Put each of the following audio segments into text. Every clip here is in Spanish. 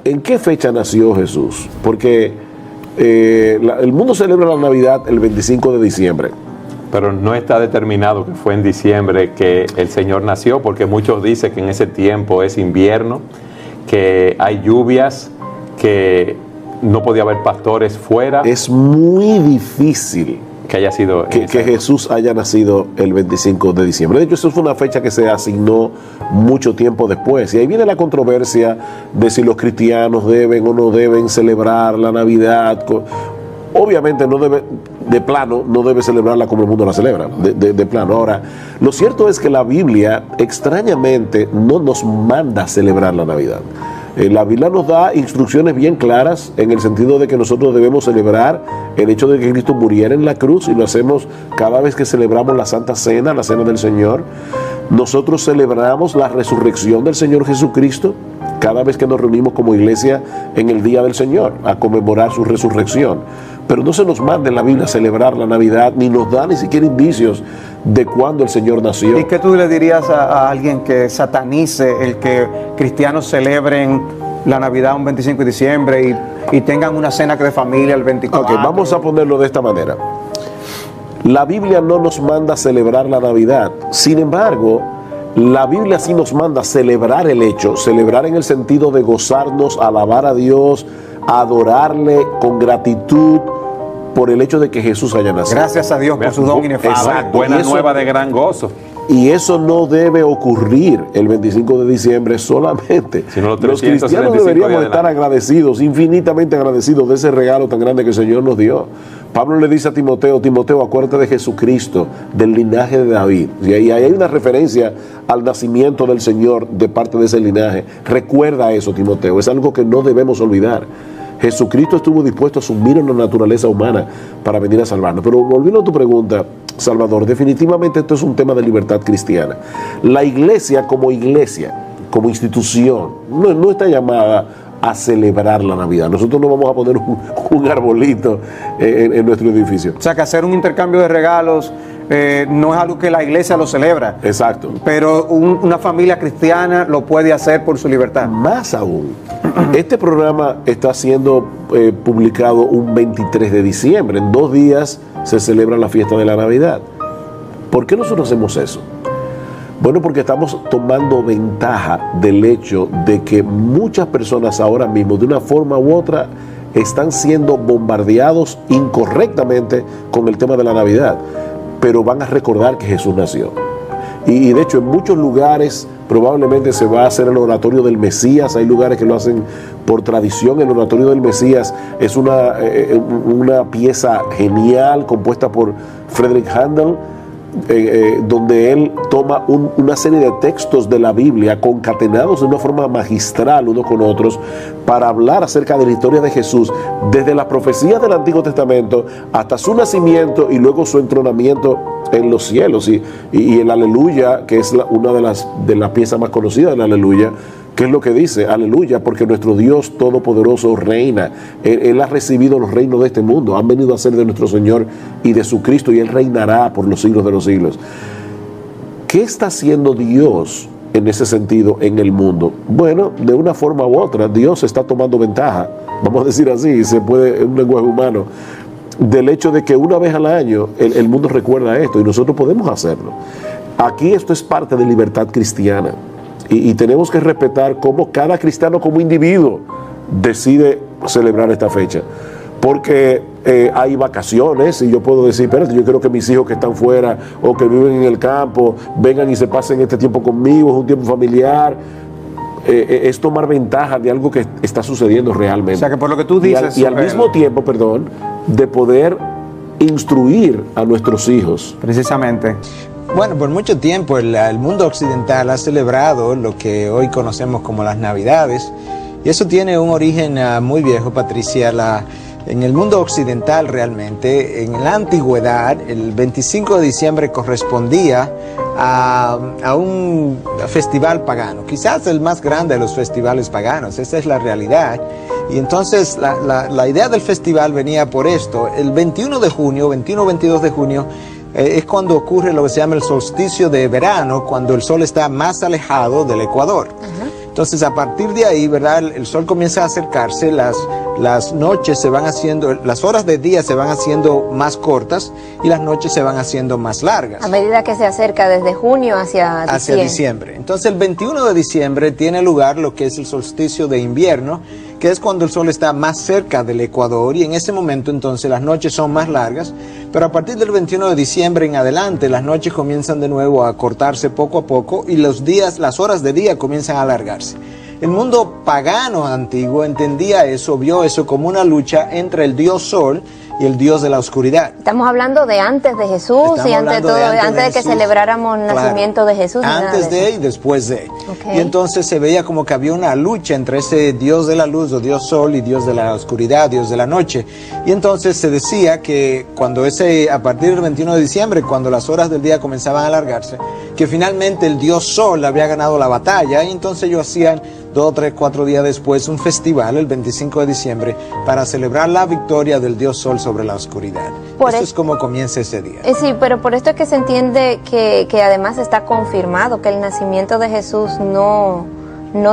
¿En qué fecha nació Jesús? Porque el mundo celebra la Navidad el 25 de diciembre. Pero no está determinado que fue en diciembre que el Señor nació, porque muchos dicen que en ese tiempo es invierno, que hay lluvias, que no podía haber pastores fuera. Es muy difícil que haya sido que Jesús haya nacido el 25 de diciembre. De hecho, eso fue una fecha que se asignó mucho tiempo después. Y ahí viene la controversia de si los cristianos deben o no deben celebrar la Navidad. Obviamente no debe, de plano, no debe celebrarla como el mundo la celebra, de plano. Ahora, lo cierto es que la Biblia, extrañamente, no nos manda a celebrar la Navidad. La Biblia nos da instrucciones bien claras en el sentido de que nosotros debemos celebrar el hecho de que Cristo muriera en la cruz, y lo hacemos cada vez que celebramos la Santa Cena, la Cena del Señor. Nosotros celebramos la resurrección del Señor Jesucristo cada vez que nos reunimos como iglesia en el Día del Señor a conmemorar su resurrección. Pero no se nos manda en la Biblia a celebrar la Navidad, ni nos da ni siquiera indicios de cuándo el Señor nació. ¿Y qué tú le dirías a alguien que satanice el que cristianos celebren la Navidad un 25 de diciembre y tengan una cena de familia el 24? Ok, vamos a ponerlo de esta manera. La Biblia no nos manda a celebrar la Navidad. Sin embargo, la Biblia sí nos manda a celebrar el hecho, celebrar en el sentido de gozarnos, alabar a Dios, adorarle con gratitud por el hecho de que Jesús haya nacido. Gracias a Dios por su don inefable. Exacto. Buena nueva de gran gozo. Y eso no debe ocurrir el 25 de diciembre solamente. Sino los cristianos deberíamos estar agradecidos, infinitamente agradecidos de ese regalo tan grande que el Señor nos dio. Pablo le dice a Timoteo, acuérdate de Jesucristo, del linaje de David. Y ahí hay una referencia al nacimiento del Señor de parte de ese linaje. Recuerda eso, Timoteo, es algo que no debemos olvidar. Jesucristo estuvo dispuesto a asumir una naturaleza humana para venir a salvarnos. Pero volviendo a tu pregunta, Salvador, definitivamente esto es un tema de libertad cristiana. La iglesia, como institución, no está llamada a celebrar la Navidad. Nosotros no vamos a poner un arbolito en nuestro edificio. O sea, que hacer un intercambio de regalos no es algo que la iglesia lo celebra. Exacto. Pero una familia cristiana lo puede hacer por su libertad. Más aún, este programa está siendo publicado un 23 de diciembre. En 2 días se celebra la fiesta de la Navidad. ¿Por qué nosotros hacemos eso? Bueno, porque estamos tomando ventaja del hecho de que muchas personas ahora mismo, de una forma u otra, están siendo bombardeados incorrectamente con el tema de la Navidad, pero van a recordar que Jesús nació. Y de hecho en muchos lugares probablemente se va a hacer el oratorio del Mesías. Hay lugares que lo hacen por tradición. El oratorio del Mesías es una pieza genial compuesta por Friedrich Handel, donde él toma una serie de textos de la Biblia concatenados de una forma magistral unos con otros para hablar acerca de la historia de Jesús desde las profecías del Antiguo Testamento hasta su nacimiento y luego su entronamiento en los cielos, y el Aleluya, que es una de las piezas más conocidas del Aleluya. ¿Qué es lo que dice? Aleluya, porque nuestro Dios Todopoderoso reina. Él ha recibido los reinos de este mundo. Han venido a ser de nuestro Señor y de su Cristo, y Él reinará por los siglos de los siglos. ¿Qué está haciendo Dios en ese sentido en el mundo? Bueno, de una forma u otra, Dios está tomando ventaja, vamos a decir así, se puede en un lenguaje humano, del hecho de que una vez al año el mundo recuerda esto, y nosotros podemos hacerlo. Aquí esto es parte de libertad cristiana. Y tenemos que respetar cómo cada cristiano como individuo decide celebrar esta fecha. Porque hay vacaciones y yo puedo decir, espérate, yo quiero que mis hijos que están fuera o que viven en el campo vengan y se pasen este tiempo conmigo, es un tiempo familiar. Es tomar ventaja de algo que está sucediendo realmente. O sea, que por lo que tú dices... Y al mismo tiempo, de poder instruir a nuestros hijos. Precisamente. Bueno, por mucho tiempo el mundo occidental ha celebrado lo que hoy conocemos como las Navidades, y eso tiene un origen muy viejo, Patricia. En el mundo occidental realmente, en la antigüedad, el 25 de diciembre correspondía a un festival pagano, quizás el más grande de los festivales paganos, esa es la realidad. Y entonces la idea del festival venía por esto. El 21 de junio, 21-22 de junio, es cuando ocurre lo que se llama el solsticio de verano, cuando el sol está más alejado del ecuador. Entonces, a partir de ahí, ¿verdad? El sol comienza a acercarse, las noches se van haciendo, las horas de día se van haciendo más cortas y las noches se van haciendo más largas. A medida que se acerca desde junio hacia diciembre. Entonces, el 21 de diciembre tiene lugar lo que es el solsticio de invierno, que es cuando el sol está más cerca del ecuador, y en ese momento entonces las noches son más largas, pero a partir del 21 de diciembre en adelante las noches comienzan de nuevo a cortarse poco a poco y los días, las horas de día comienzan a alargarse. El mundo pagano antiguo entendía eso, vio eso como una lucha entre el dios sol y el dios de la oscuridad. Estamos hablando de antes de Jesús y antes de que celebráramos el nacimiento de Jesús. Antes de y después de. Okay. Y entonces se veía como que había una lucha entre ese dios de la luz o dios sol y dios de la oscuridad, dios de la noche. Y entonces se decía que a partir del 21 de diciembre, cuando las horas del día comenzaban a alargarse, que finalmente el dios sol había ganado la batalla, y entonces ellos hacían 2, 3, 4 días después un festival, el 25 de diciembre, para celebrar la victoria del dios sol sobre la oscuridad. Esto es como comienza ese día. Sí, pero por esto es que se entiende que además está confirmado que el nacimiento de Jesús no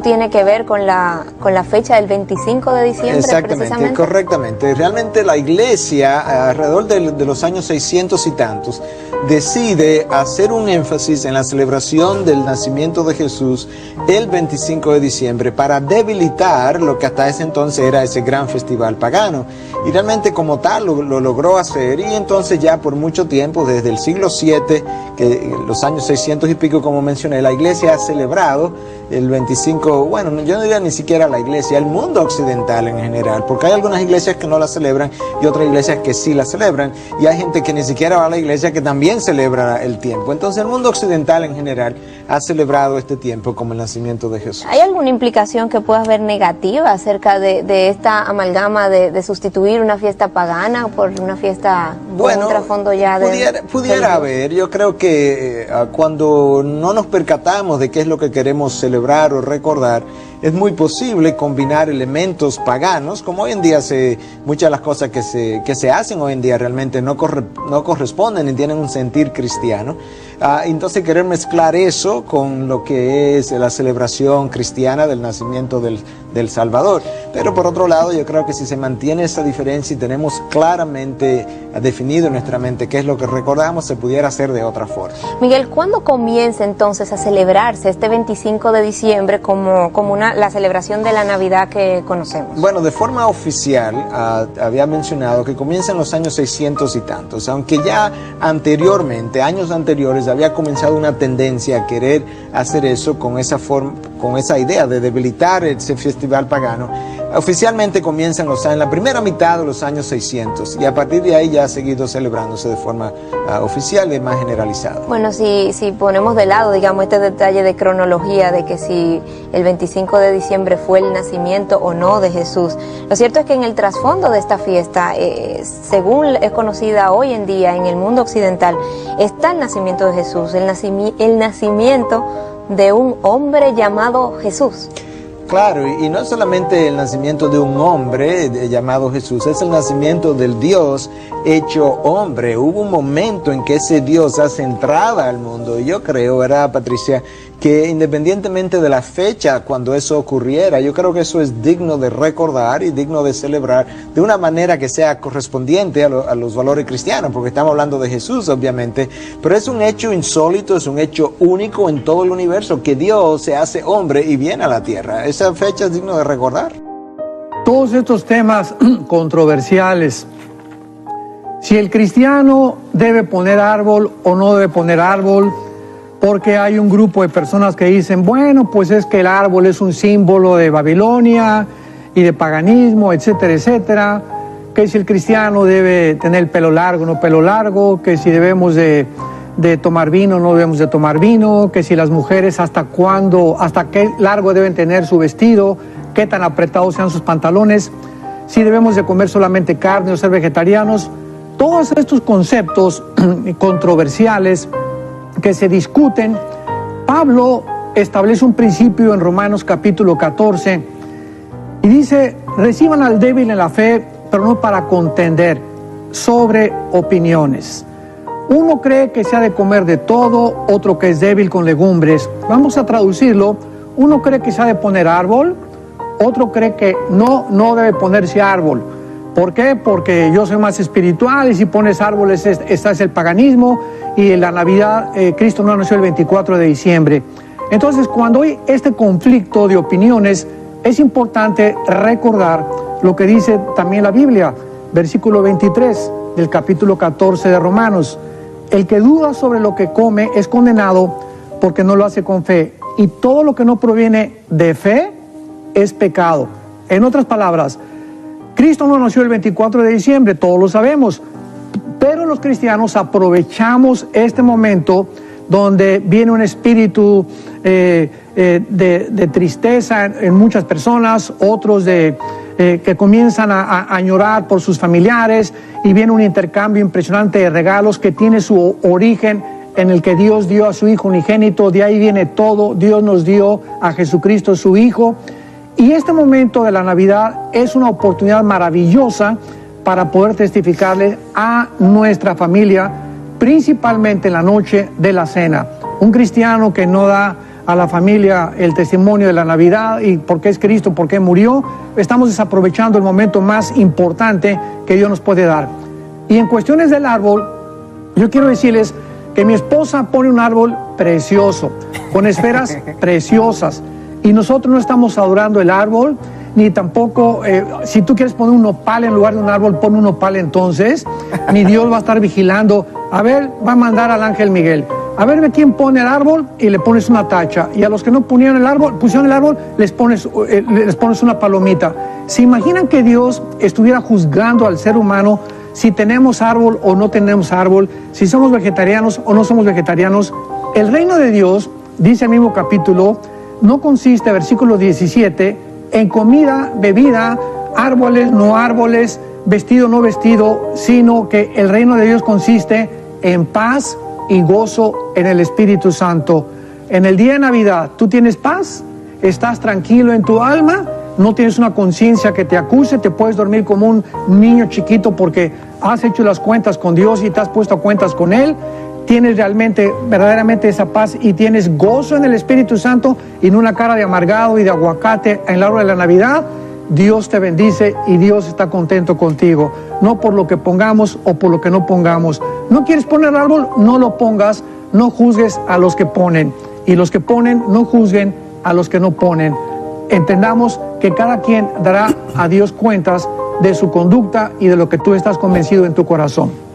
tiene que ver con la fecha del 25 de diciembre. Exactamente, correctamente. Realmente la iglesia, alrededor de los años 600 y tantos, decide hacer un énfasis en la celebración del nacimiento de Jesús el 25 de diciembre para debilitar lo que hasta ese entonces era ese gran festival pagano. Y realmente como tal lo logró hacer, y entonces ya por mucho tiempo, desde el siglo VII, que los años 600 y pico como mencioné, la iglesia ha celebrado el 25, bueno, yo no diría ni siquiera la iglesia, el mundo occidental en general, porque hay algunas iglesias que no la celebran y otras iglesias que sí la celebran, y hay gente que ni siquiera va a la iglesia que también celebra el tiempo. Entonces el mundo occidental en general ha celebrado este tiempo como el nacimiento de Jesús. ¿Hay alguna implicación que puedas ver negativa acerca de esta amalgama de sustituir una fiesta pagana por una fiesta con un trasfondo ya de... Pudiera haber. Yo creo que cuando no nos percatamos de qué es lo que queremos celebrar o recordar, es muy posible combinar elementos paganos, como hoy en día muchas de las cosas que se hacen hoy en día realmente no corresponden ni tienen un sentir cristiano. Entonces querer mezclar eso con lo que es la celebración cristiana del nacimiento del Salvador. Pero por otro lado, yo creo que si se mantiene esa diferencia y tenemos claramente definido en nuestra mente qué es lo que recordamos, se pudiera hacer de otra forma. Miguel, ¿cuándo comienza entonces a celebrarse este 25 de diciembre como la celebración de la Navidad que conocemos? Bueno, de forma oficial, había mencionado que comienza en los años 600 y tantos, aunque ya anteriormente, años anteriores, había comenzado una tendencia a querer hacer eso con esa idea de debilitar ese festival pagano. Oficialmente comienza en la primera mitad de los años 600 y a partir de ahí ya ha seguido celebrándose de forma oficial y más generalizada. Bueno, si ponemos de lado, digamos, este detalle de cronología de que si el 25 de diciembre fue el nacimiento o no de Jesús, lo cierto es que en el trasfondo de esta fiesta, según es conocida hoy en día en el mundo occidental, está el nacimiento de Jesús, el nacimiento de un hombre llamado Jesús. Claro, y no es solamente el nacimiento de un hombre llamado Jesús, es el nacimiento del Dios hecho hombre. Hubo un momento en que ese Dios hace entrada al mundo, y yo creo, ¿verdad, Patricia?, que independientemente de la fecha cuando eso ocurriera, yo creo que eso es digno de recordar y digno de celebrar de una manera que sea correspondiente a los valores cristianos, porque estamos hablando de Jesús, obviamente, pero es un hecho insólito, es un hecho único en todo el universo, que Dios se hace hombre y viene a la tierra. Esa fecha es digno de recordar. Todos estos temas controversiales, si el cristiano debe poner árbol o no debe poner árbol, porque hay un grupo de personas que dicen, bueno, pues es que el árbol es un símbolo de Babilonia y de paganismo, etcétera, etcétera, que si el cristiano debe tener el pelo largo o no pelo largo, que si debemos de tomar vino o no debemos de tomar vino, que si las mujeres hasta qué largo deben tener su vestido, qué tan apretados sean sus pantalones, si debemos de comer solamente carne o ser vegetarianos. Todos estos conceptos controversiales que se discuten, Pablo establece un principio en Romanos capítulo 14 y dice, reciban al débil en la fe, pero no para contender sobre opiniones. Uno cree que se ha de comer de todo, otro que es débil con legumbres. Vamos a traducirlo, uno cree que se ha de poner árbol, otro cree que no debe ponerse árbol. ¿Por qué? Porque yo soy más espiritual y si pones árboles, este es el paganismo y en la Navidad Cristo no nació el 24 de diciembre. Entonces, cuando hay este conflicto de opiniones, es importante recordar lo que dice también la Biblia, versículo 23 del capítulo 14 de Romanos. El que duda sobre lo que come es condenado porque no lo hace con fe. Y todo lo que no proviene de fe es pecado. En otras palabras, Cristo no nació el 24 de diciembre, todos lo sabemos. Pero los cristianos aprovechamos este momento donde viene un espíritu de tristeza en muchas personas, otros que comienzan a llorar por sus familiares, y viene un intercambio impresionante de regalos que tiene su origen en el que Dios dio a su Hijo unigénito. De ahí viene todo. Dios nos dio a Jesucristo su Hijo, y este momento de la Navidad es una oportunidad maravillosa para poder testificarle a nuestra familia, principalmente en la noche de la cena. Un cristiano que no da a la familia el testimonio de la Navidad y por qué es Cristo, por qué murió, estamos desaprovechando el momento más importante que Dios nos puede dar. Y en cuestiones del árbol, yo quiero decirles que mi esposa pone un árbol precioso, con esferas preciosas, y nosotros no estamos adorando el árbol, ni tampoco, si tú quieres poner un nopal en lugar de un árbol, pon un nopal entonces, ni Dios va a estar vigilando. A ver, va a mandar al ángel Miguel, a ver de quién pone el árbol, y le pones una tacha, y a los que no pusieron el árbol, les pones una palomita. ¿Se imaginan que Dios estuviera juzgando al ser humano si tenemos árbol o no tenemos árbol, si somos vegetarianos o no somos vegetarianos? El reino de Dios, dice el mismo capítulo, no consiste, versículo 17, en comida, bebida, árboles, no árboles, vestido, no vestido, sino que el reino de Dios consiste en paz y gozo en el Espíritu Santo. En el día de Navidad, ¿tú tienes paz? ¿Estás tranquilo en tu alma? ¿No tienes una conciencia que te acuse? ¿Te puedes dormir como un niño chiquito porque has hecho las cuentas con Dios y te has puesto a cuentas con Él? ¿Tienes realmente, verdaderamente esa paz y tienes gozo en el Espíritu Santo y no una cara de amargado y de aguacate en la hora de la Navidad? Dios te bendice y Dios está contento contigo, no por lo que pongamos o por lo que no pongamos. ¿No quieres poner árbol? No lo pongas, no juzgues a los que ponen, y los que ponen no juzguen a los que no ponen. Entendamos que cada quien dará a Dios cuentas de su conducta y de lo que tú estás convencido en tu corazón.